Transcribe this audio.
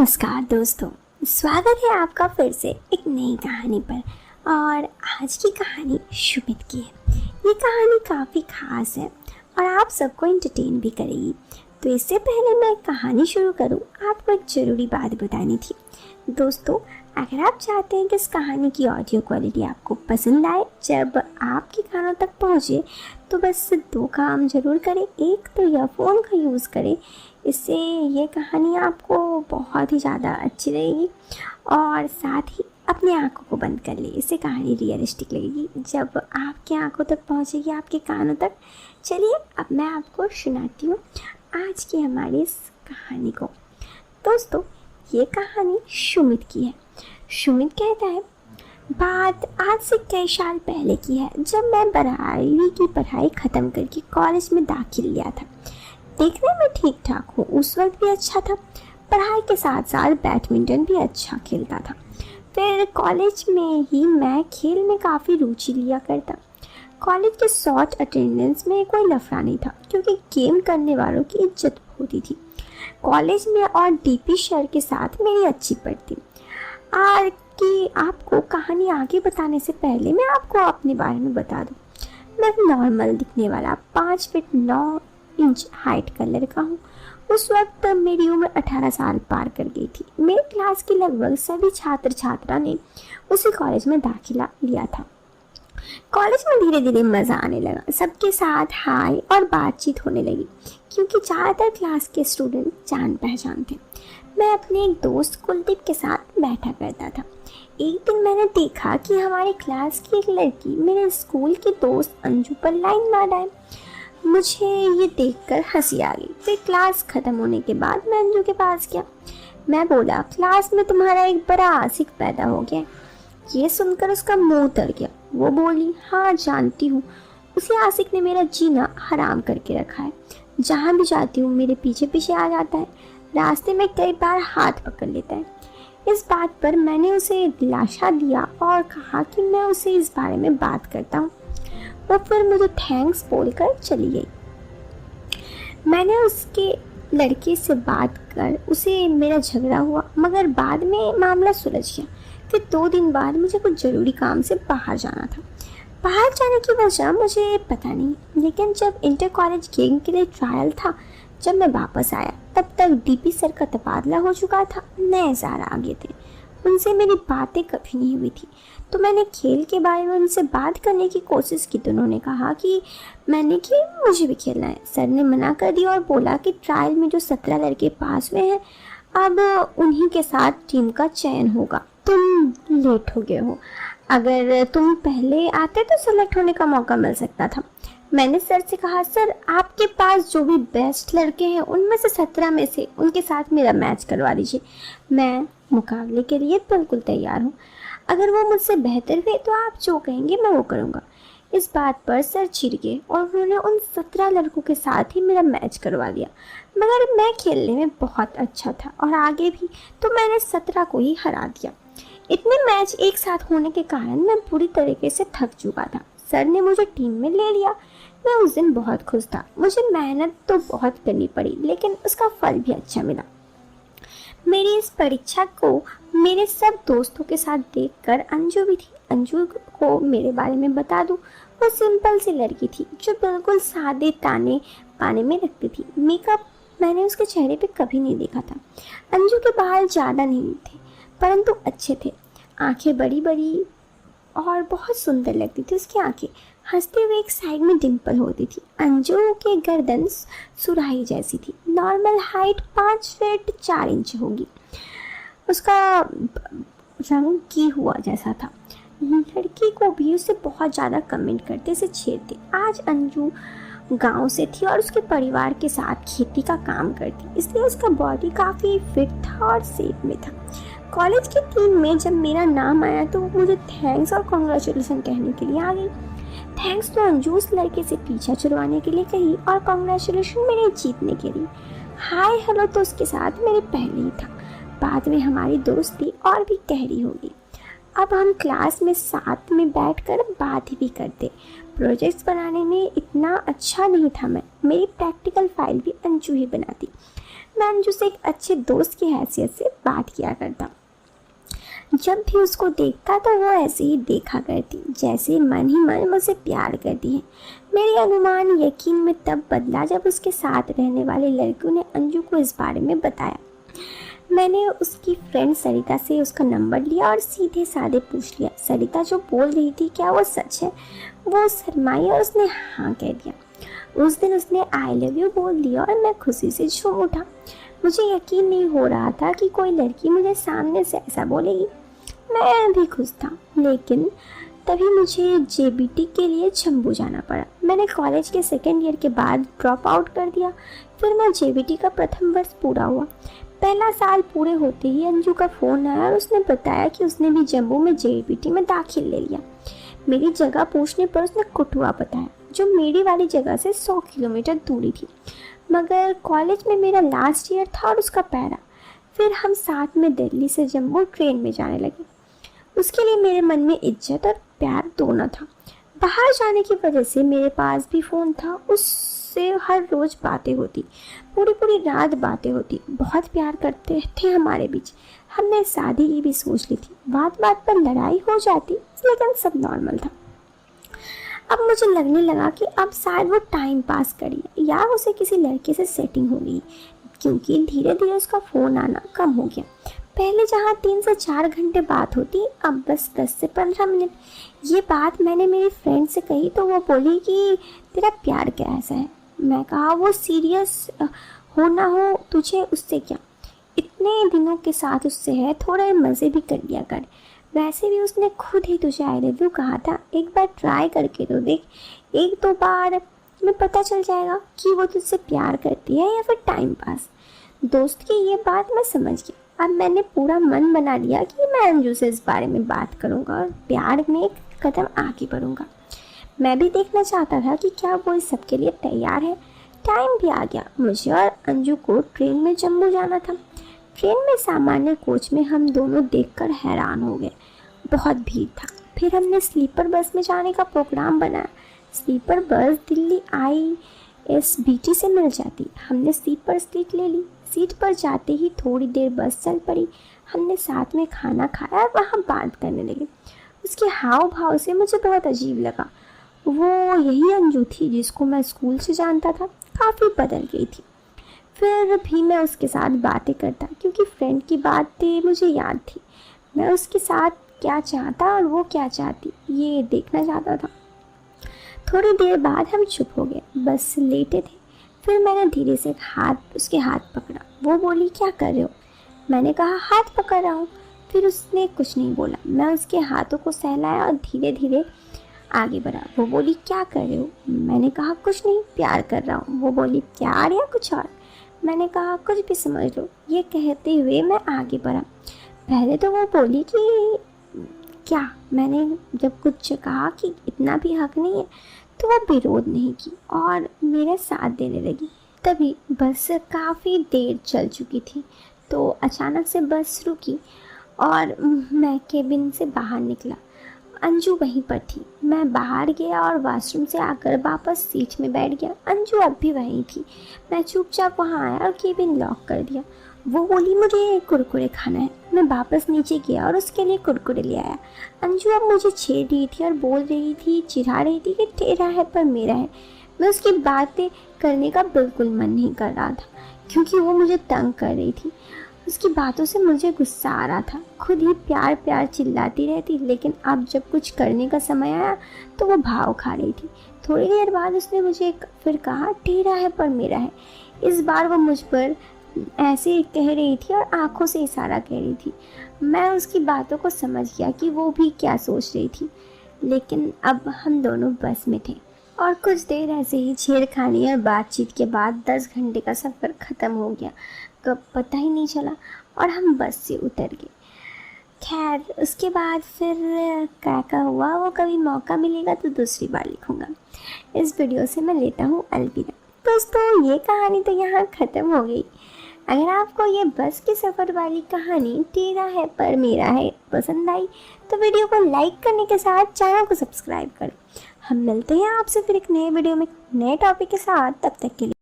नमस्कार दोस्तों, स्वागत है आपका फिर से एक नई कहानी पर। और आज की कहानी शुमित की है। ये कहानी काफ़ी खास है और आप सबको एंटरटेन भी करेगी। तो इससे पहले मैं कहानी शुरू करूं, आपको एक ज़रूरी बात बतानी थी। दोस्तों, अगर आप चाहते हैं कि इस कहानी की ऑडियो क्वालिटी आपको पसंद आए जब आपके कानों तक पहुंचे, तो बस दो काम ज़रूर करें। एक तो ईयरफोन का यूज़ करें, इससे ये कहानी आपको बहुत ही ज़्यादा अच्छी लगेगी। और साथ ही अपनी आंखों को बंद कर ले, इससे कहानी रियलिस्टिक लगेगी जब आपकी आंखों तक पहुंचेगी, आपके कानों तक। चलिए अब मैं आपको सुनाती हूँ आज की हमारी इस कहानी को। दोस्तों, ये कहानी सुमित की है। सुमित कहता है, बात आज से कई साल पहले की है, जब मैं 12वीं की पढ़ाई ख़त्म करके कॉलेज में दाखिल लिया था। देखने में ठीक ठाक हूँ, उस वक्त भी अच्छा था। पढ़ाई के साथ साथ बैडमिंटन भी अच्छा खेलता था। फिर कॉलेज में ही मैं खेल में काफ़ी रुचि लिया करता। कॉलेज के शॉर्ट अटेंडेंस में कोई लफड़ा नहीं था, क्योंकि गेम करने वालों की इज्जत होती थी कॉलेज में। और डीपी सर के साथ मेरी अच्छी पड़ती। और कि आपको कहानी आगे बताने से पहले मैं आपको अपने बारे में बता दूं। मैं नॉर्मल दिखने वाला 5 फीट 9 इंच हाइट का लड़का हूँ। उस वक्त मेरी उम्र 18 साल पार कर गई थी। मेरे क्लास के लगभग सभी छात्र छात्रा ने उसी कॉलेज में दाखिला लिया था। कॉलेज में धीरे धीरे मज़ा आने लगा। सबके साथ हाय और बातचीत होने लगी, क्योंकि ज़्यादातर क्लास के स्टूडेंट जान पहचान थे। मैं अपने एक दोस्त कुलदीप के साथ बैठा करता था। एक दिन मैंने देखा कि हमारे क्लास की एक लड़की मेरे स्कूल की दोस्त अंजू पर लाइन मार आए। मुझे ये देखकर हंसी आ गई। फिर क्लास ख़त्म होने के बाद मैं अंजू के पास गया। मैं बोला, क्लास में तुम्हारा एक बड़ा आशिक पैदा हो गया। ये सुनकर उसका मुंह उतर गया। वो बोली, हाँ जानती हूँ, उसी आशिक ने मेरा जीना हराम करके रखा है। जहाँ भी जाती हूँ मेरे पीछे पीछे आ जाता है। रास्ते में कई बार हाथ पकड़ लेता है। इस बात पर मैंने उसे दिलासा दिया और कहा कि मैं उसे इस बारे में बात करता हूँ। वो फिर मुझे थैंक्स बोलकर चली गई। मैंने उसके लड़के से बात कर उसे मेरा झगड़ा हुआ, मगर बाद में मामला सुलझ गया। फिर 2 दिन बाद मुझे कुछ ज़रूरी काम से बाहर जाना था। बाहर जाने की वजह मुझे पता नहीं, लेकिन जब इंटर कॉलेज गेम के लिए ट्रायल था, जब मैं वापस आया तब तक डीपी सर का तबादला हो चुका था। नए सर आ गए थे। उनसे मेरी बातें कभी नहीं हुई थी, तो मैंने खेल के बारे में उनसे बात करने की कोशिश की। तो उन्होंने कहा कि मुझे भी खेलना है। सर ने मना कर दिया और बोला कि ट्रायल में जो 17 लड़के पास हुए हैं, अब उन्हीं के साथ टीम का चयन होगा। तुम लेट हो गए हो, अगर तुम पहले आते तो सेलेक्ट होने का मौका मिल सकता था। मैंने सर से कहा, सर आपके पास जो भी बेस्ट लड़के हैं उनमें से 17 में से उनके साथ मेरा मैच करवा दीजिए। मैं मुकाबले के लिए बिल्कुल तैयार हूँ। अगर वो मुझसे बेहतर हुए तो आप जो कहेंगे मैं वो करूँगा। इस बात पर सर चिढ़ गए और उन्होंने उन 17 लड़कों के साथ ही मेरा मैच करवा दिया। मगर मैं खेलने में बहुत अच्छा था और आगे भी, तो मैंने 17 को ही हरा दिया। इतने मैच एक साथ होने के कारण मैं पूरी तरीके से थक चुका था। सर ने मुझे टीम में ले लिया। मैं उस दिन बहुत खुश था। मुझे मेहनत तो बहुत करनी पड़ी, लेकिन उसका फल भी अच्छा मिला। मेरी इस परीक्षा को मेरे सब दोस्तों के साथ देखकर अंजू भी थी। अंजू को मेरे बारे में बता दूं, वो सिंपल सी लड़की थी जो बिल्कुल सादे ताने पाने में रखती थी। मेकअप मैंने उसके चेहरे पे कभी नहीं देखा था। अंजू के बाल ज़्यादा नहीं थे, परंतु अच्छे थे। आंखें बड़ी बड़ी और बहुत सुंदर लगती थी उसकी आंखें। हंसते हुए एक साइड में डिम्पल होती थी। अंजू की गर्दन सुराही जैसी थी। नॉर्मल हाइट 5 फीट 4 इंच होगी। उसका रंग की हुआ जैसा था। लड़की को भी उससे बहुत ज़्यादा कमेंट करते से छेड़ते। आज अंजू गांव से थी और उसके परिवार के साथ खेती का काम करती, इसलिए उसका बॉडी काफ़ी फिट था और सेफ में था। कॉलेज की टीम में जब मेरा नाम आया तो वो मुझे थैंक्स और कॉन्ग्रेचुलेसन कहने के लिए आ गई। थैंक्स तो अंजू उस लड़के से पीछा छुड़वाने के लिए कही और कॉन्ग्रेचुलेसन मेरे जीतने के लिए। हाय हेलो तो उसके साथ मेरे पहले ही था। बाद में हमारी दोस्ती और भी गहरी होगी। अब हम क्लास में साथ में बैठकर बात भी करते। प्रोजेक्ट्स बनाने में इतना अच्छा नहीं था मैं। मेरी प्रैक्टिकल फाइल भी अंजू ही बनाती। मैं अंजू से एक अच्छे दोस्त की हैसियत से बात किया करता। जब भी उसको देखता तो वो ऐसे ही देखा करती जैसे मन ही मन मुझसे प्यार करती है। मेरी अनुमान यकीन में तब बदला जब उसके साथ रहने वाले लड़कियों ने अंजू को इस बारे में बताया। मैंने उसकी फ्रेंड सरिता से उसका नंबर लिया और सीधे साधे पूछ लिया, सरिता जो बोल रही थी क्या वो सच है? वो शर्माई और उसने हाँ कह दिया। उस दिन उसने आई लव यू बोल दिया और मैं खुशी से झूम उठा। मुझे यकीन नहीं हो रहा था कि कोई लड़की मुझे सामने से ऐसा बोलेगी। मैं भी खुश था, लेकिन तभी मुझे जेबीटी के लिए जम्मू जाना पड़ा। मैंने कॉलेज के सेकेंड ईयर के बाद ड्रॉप आउट कर दिया। फिर मैं जेबीटी का प्रथम वर्ष पूरा हुआ। पहला साल पूरे होते ही अंजू का फ़ोन आया और उसने बताया कि उसने भी जम्मू में जेबीटी में दाखिल ले लिया। मेरी जगह पूछने पर उसने कठुआ बताया, जो मेरी वाली जगह से 100 किलोमीटर दूरी थी। मगर कॉलेज में मेरा लास्ट ईयर था और उसका पहला। फिर हम साथ में दिल्ली से जम्मू ट्रेन में जाने लगे। उसके लिए मेरे मन में इज्जत और प्यार दोनों था। बाहर जाने की वजह से मेरे पास भी फ़ोन था। उससे हर रोज़ बातें होती, पूरी पूरी रात बातें होती। बहुत प्यार करते थे हमारे बीच। हमने शादी की भी सोच ली थी। बात बात पर लड़ाई हो जाती, लेकिन सब नॉर्मल था। अब मुझे लगने लगा कि अब शायद वो टाइम पास करी या उसे किसी लड़के से सेटिंग हो गई, क्योंकि धीरे धीरे उसका फ़ोन आना कम हो गया। पहले जहाँ 3 से 4 घंटे बात होती, अब बस 10 से 15 मिनट। ये बात मैंने मेरी फ्रेंड से कही तो वो बोली कि तेरा प्यार कैसा है? मैं कहा वो सीरियस हो ना हो तुझे उससे क्या, इतने दिनों के साथ उससे है, थोड़े मज़े भी कर लिया कर। वैसे भी उसने खुद ही तुझे आई लव यू कहा था, एक बार ट्राई करके तो देख। 1-2 बार में पता चल जाएगा कि वो तुझसे प्यार करती है या फिर टाइम पास। दोस्त की ये बात मैं समझ गई। अब मैंने पूरा मन बना लिया कि मैं अंजू से इस बारे में बात करूंगा और प्यार में एक कदम आगे बढ़ूंगा। मैं भी देखना चाहता था कि क्या वो इस सब के लिए तैयार है। टाइम भी आ गया। मुझे और अंजू को ट्रेन में जम्मू जाना था। ट्रेन में सामान्य कोच में हम दोनों देखकर हैरान हो गए। बहुत भीड़ था। फिर हमने स्लीपर बस में जाने का प्रोग्राम बनाया। स्लीपर बस दिल्ली ISBT से मिल जाती। हमने स्लीपर सीट ले ली। सीट पर जाते ही थोड़ी देर बस चल पड़ी। हमने साथ में खाना खाया और वहाँ बात करने लगे। उसके हाव भाव से मुझे बहुत अजीब लगा। वो यही अंजू थी जिसको मैं स्कूल से जानता था। काफ़ी बदल गई थी। फिर भी मैं उसके साथ बातें करता, क्योंकि फ्रेंड की बातें मुझे याद थी। मैं उसके साथ क्या चाहता और वो क्या चाहती, ये देखना चाहता था। थोड़ी देर बाद हम चुप हो गए, बस लेटे थे। फिर मैंने धीरे से उसके हाथ पकड़ा। वो बोली क्या कर रहे हो? मैंने कहा हाथ पकड़ रहा हूँ। फिर उसने कुछ नहीं बोला। मैं उसके हाथों को सहलाया और धीरे धीरे आगे बढ़ा। वो बोली क्या कर रहे हो? मैंने कहा कुछ नहीं, प्यार कर रहा हूँ। वो बोली प्यार या कुछ और? मैंने कहा कुछ भी समझ लो। ये कहते हुए मैं आगे बढ़ा। पहले तो वो बोली कि क्या? मैंने जब कुछ कहा कि इतना भी हक नहीं है, तो वह विरोध नहीं की और मेरे साथ देने लगी। तभी बस काफ़ी देर चल चुकी थी, तो अचानक से बस रुकी और मैं केबिन से बाहर निकला। अंजू वहीं पर थी। मैं बाहर गया और वॉशरूम से आकर वापस सीट में बैठ गया। अंजू अब भी वहीं थी। मैं चुपचाप वहाँ आया और केबिन लॉक कर दिया। वो बोली मुझे कुरकुरे खाना है। मैं वापस नीचे गया और उसके लिए कुरकुरे ले आया। अंजू अब मुझे छेड़ रही थी और बोल रही थी, चिढ़ा रही थी कि तेरा है पर मेरा है। मैं उसकी बातें करने का बिल्कुल मन नहीं कर रहा था, क्योंकि वो मुझे तंग कर रही थी। उसकी बातों से मुझे गुस्सा आ रहा था। खुद ही प्यार प्यार चिल्लाती रहती, लेकिन अब जब कुछ करने का समय आया तो वो भाव खा रही थी। थोड़ी देर बाद उसने मुझे फिर कहा, तेरा है पर मेरा है। इस बार वो मुझ पर ऐसे कह रही थी और आंखों से इशारा कह रही थी। मैं उसकी बातों को समझ गया कि वो भी क्या सोच रही थी, लेकिन अब हम दोनों बस में थे और कुछ देर ऐसे ही छेड़खानी और बातचीत के बाद 10 घंटे का सफ़र ख़त्म हो गया। कब पता ही नहीं चला और हम बस से उतर गए। खैर उसके बाद फिर क्या हुआ वो कभी मौका मिलेगा तो दूसरी बार लिखूँगा। इस वीडियो से मैं लेता हूँ अलविदा। दोस्तों ये कहानी तो यहाँ ख़त्म हो गई। अगर आपको ये बस के सफ़र वाली कहानी तेरा है पर मेरा है पसंद आई तो वीडियो को लाइक करने के साथ चैनल को सब्सक्राइब करें। हम मिलते हैं आपसे फिर एक नए वीडियो में नए टॉपिक के साथ। तब तक के लिए